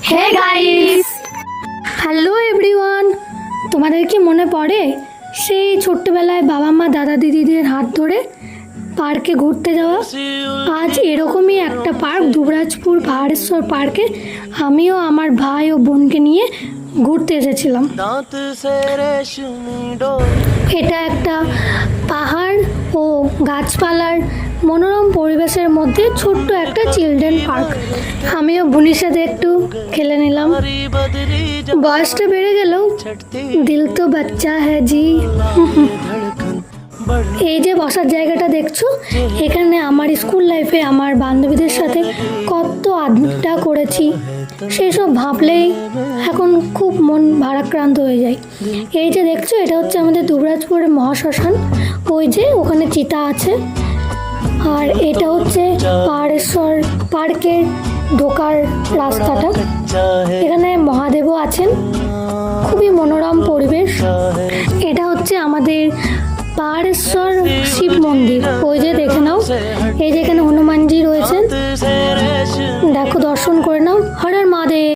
Hey guys, hello everyone. তোমাদের কি মনে পড়ে সেই ছোট্টবেলায় বাবা মা দাদা দিদিদের হাত ধরে পার্কে ঘুরতে যাওয়া? আজ এরকমই একটা পার্ক, দুবরাজপুর পাহাড়েশ্বর পার্কে আমিও আমার ভাই ও বোনকে নিয়ে ঘুরতে এসেছিলাম। এটা একটা পাহাড় ও গাছপালার মনোরম পরিবেশের মধ্যে ছোট্ট একটা চিলড্রেন পার্ক। আমিও বোনের সাথে একটু খেলে নিলাম। বয়সটা বেড়ে গেলেও দিল তো বাচ্চা হ্যাঁ জি। এই যে বসার জায়গাটা দেখছো, এখানে আমার স্কুল লাইফে আমার বান্ধবীদের সাথে কত আড্ডা করেছি, সেই সব ভাবলেই এখন খুব মন ভারাক্রান্ত হয়ে যায়। এই যে দেখছো, এটা হচ্ছে আমাদের দুবরাজপুরের মহাশ্মশান। ওই যে ওখানে চিতা আছে। আর এটা হচ্ছে পাহাড়েশ্বর পার্কের ঢোকার রাস্তাটা। এখানে মহাদেবও আছেন, খুবই মনোরম পরিবেশ। এটা হচ্ছে আমাদের পাহাড়েশ্বর শিব মন্দির। ওই যে দেখে নাও, এই যে এখানে হনুমানজি রয়েছেন, দেখো দর্শন করে নাও। হর হর মহাদেব।